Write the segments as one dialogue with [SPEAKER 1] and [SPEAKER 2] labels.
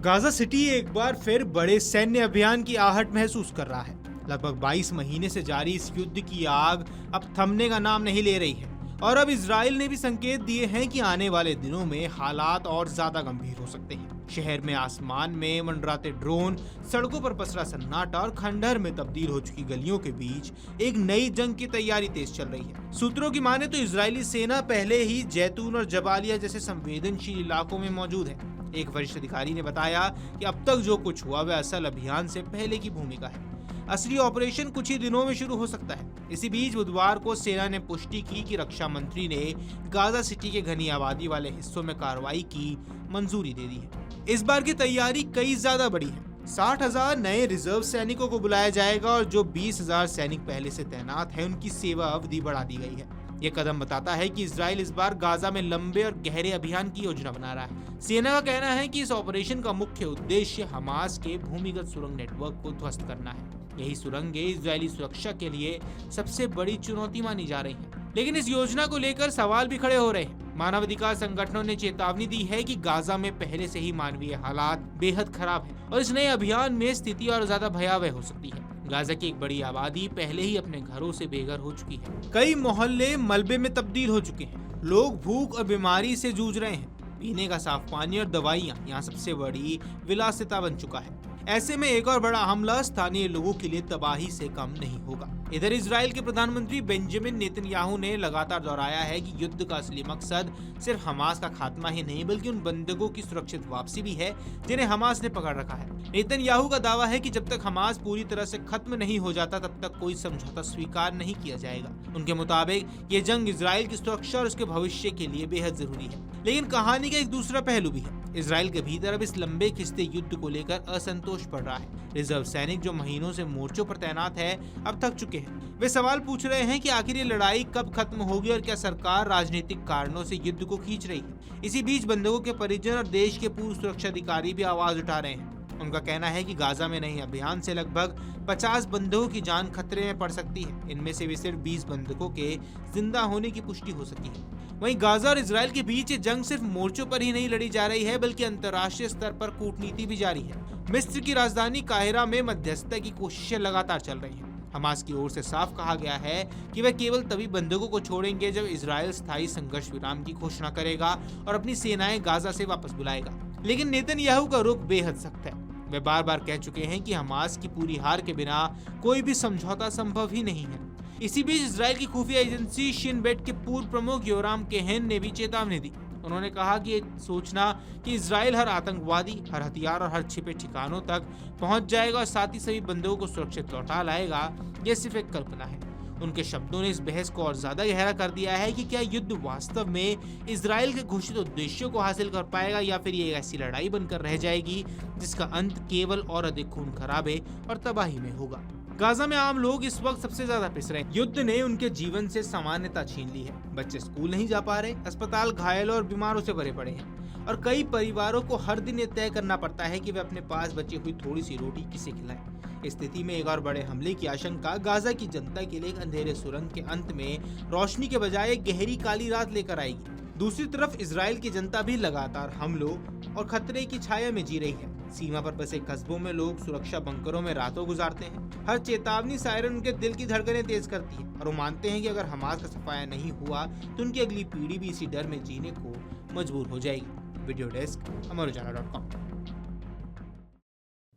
[SPEAKER 1] Gaza city एक बार फिर बड़े सैन्य अभियान की आहट महसूस कर रहा है। लगभग 22 महीने से जारी इस युद्ध की आग अब थमने का नाम नहीं ले रही है और अब इजराइल ने भी संकेत दिए हैं कि आने वाले दिनों में हालात और ज्यादा गंभीर हो सकते हैं। शहर में आसमान में मंडराते ड्रोन, सड़कों पर पसरा सन्नाटा और खंडहर में तब्दील हो चुकी गलियों के बीच एक नई जंग की तैयारी तेज चल रही है। सूत्रों की माने तो इजरायली सेना पहले ही जैतून और जबालिया जैसे संवेदनशील इलाकों में मौजूद है। एक वरिष्ठ अधिकारी ने बताया कि अब तक जो कुछ हुआ वह असल अभियान से पहले की भूमिका है। असली ऑपरेशन कुछ ही दिनों में शुरू हो सकता है। इसी बीच बुधवार को सेना ने पुष्टि की कि रक्षा मंत्री ने गाजा सिटी के घनी आबादी वाले हिस्सों में कार्रवाई की मंजूरी दे दी है। इस बार की तैयारी कई ज्यादा बड़ी है। 60,000 नए रिजर्व सैनिकों को बुलाया जाएगा और जो 20,000 सैनिक पहले से तैनात हैं उनकी सेवा अवधि बढ़ा दी गई है। ये कदम बताता है कि इजराइल इस बार गाजा में लंबे और गहरे अभियान की योजना बना रहा है। सेना का कहना है कि इस ऑपरेशन का मुख्य उद्देश्य हमास के भूमिगत सुरंग नेटवर्क को ध्वस्त करना है। यही सुरंगें इजरायली सुरक्षा के लिए सबसे बड़ी चुनौती मानी जा रही हैं। लेकिन इस योजना को लेकर सवाल भी खड़े हो रहे हैं। मानवाधिकार संगठनों ने चेतावनी दी है कि गाजा में पहले से ही मानवीय हालात बेहद खराब हैं और इस नए अभियान में स्थिति और ज्यादा भयावह हो सकती है। गाजा की एक बड़ी आबादी पहले ही अपने घरों से बेघर हो चुकी है। कई मोहल्ले मलबे में तब्दील हो चुके हैं। लोग भूख और बीमारी से जूझ रहे हैं। पीने का साफ पानी और दवाइयाँ यहाँ सबसे बड़ी विलासिता बन चुका है। ऐसे में एक और बड़ा हमला स्थानीय लोगों के लिए तबाही से कम नहीं होगा। इधर इजराइल के प्रधानमंत्री बेंजामिन नेतन्याहू ने लगातार दोहराया है कि युद्ध का असली मकसद सिर्फ हमास का खात्मा ही नहीं बल्कि उन बंधकों की सुरक्षित वापसी भी है जिन्हें हमास ने पकड़ रखा है। नेतन्याहू का दावा है कि जब तक हमास पूरी तरह से खत्म नहीं हो जाता तब तक कोई समझौता स्वीकार नहीं किया जाएगा। उनके मुताबिक ये जंग इजराइल की सुरक्षा और उसके भविष्य के लिए बेहद जरूरी है। लेकिन कहानी का एक दूसरा पहलू भी है। इजराइल के भीतर अब इस लंबे खिंचते युद्ध को लेकर असंतोष बढ़ रहा है। रिजर्व सैनिक जो महीनों से मोर्चों पर तैनात है अब थक चुके हैं। वे सवाल पूछ रहे हैं कि आखिर ये लड़ाई कब खत्म होगी और क्या सरकार राजनीतिक कारणों से युद्ध को खींच रही है। इसी बीच बंधकों के परिजन और देश के पूर्व सुरक्षा अधिकारी भी आवाज उठा रहे हैं। उनका कहना है कि गाजा में नए अभियान से लगभग 50 बंधकों की जान खतरे में पड़ सकती है। इनमें से भी सिर्फ 20 बंधकों के जिंदा होने की पुष्टि हो सकी है। वहीं गाजा और इजराइल के बीच ये जंग सिर्फ मोर्चों पर ही नहीं लड़ी जा रही है बल्कि अंतर्राष्ट्रीय स्तर पर कूटनीति भी जारी है। मिस्र की राजधानी काहिरा में मध्यस्थता की कोशिशें लगातार चल रही हैं। हमास की ओर से साफ कहा गया है कि वे केवल तभी बंधकों को छोड़ेंगे जब इजराइल स्थायी संघर्ष विराम की घोषणा करेगा और अपनी सेनाएं गाजा से वापस बुलाएगा। लेकिन नेतन्याहू का रुख बेहद सख्त है। वे बार बार कह चुके हैं कि हमास की पूरी हार के बिना कोई भी समझौता संभव ही नहीं है। इसी बीच इजराइल की खुफिया एजेंसी शिन बेट के पूर्व प्रमुख योराम केहन ने भी चेतावनी दी। उन्होंने कहा कि ये सोचना कि इजराइल हर आतंकवादी, हर हथियार और हर छिपे ठिकानों तक पहुंच जाएगा और साथ ही सभी बंधकों को सुरक्षित लौटा लाएगा, यह सिर्फ एक कल्पना है। उनके शब्दों ने इस बहस को और ज्यादा गहरा कर दिया है कि क्या युद्ध वास्तव में इजराइल के घोषित उद्देश्यों को हासिल कर पाएगा या फिर ये ऐसी लड़ाई बनकर रह जाएगी जिसका अंत केवल और अधिक खून खराबे और तबाही में होगा। गाजा में आम लोग इस वक्त सबसे ज्यादा पिस रहे हैं। युद्ध ने उनके जीवन से सामान्यता छीन ली है। बच्चे स्कूल नहीं जा पा रहे, अस्पताल घायलों और बीमारों से भरे पड़े हैं और कई परिवारों को हर दिन ये तय करना पड़ता है कि वे अपने पास बची हुई थोड़ी सी रोटी किसे खिलाएं। इस स्थिति में एक और बड़े हमले की आशंका गाजा की जनता के लिए एक अंधेरे सुरंग के अंत में रोशनी के बजाय एक गहरी काली रात लेकर आएगी। दूसरी तरफ इजराइल की जनता भी लगातार हमलों और खतरे की छाया में जी रही है। सीमा पर बसे कस्बों में लोग सुरक्षा बंकरों में रातों गुजारते हैं। हर चेतावनी सायरन उनके दिल की धड़कनें तेज करती है और वो मानते हैं कि अगर हमास का सफाया नहीं हुआ तो उनकी अगली पीढ़ी भी इसी डर में जीने को मजबूर हो जाएगी। Video desk amarujana.com।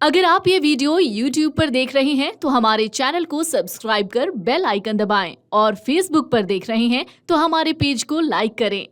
[SPEAKER 2] अगर आप ये वीडियो YouTube पर देख रहे हैं तो हमारे चैनल को सब्सक्राइब कर बेल आइकन दबाएं और Facebook पर देख रहे हैं तो हमारे पेज को लाइक करें।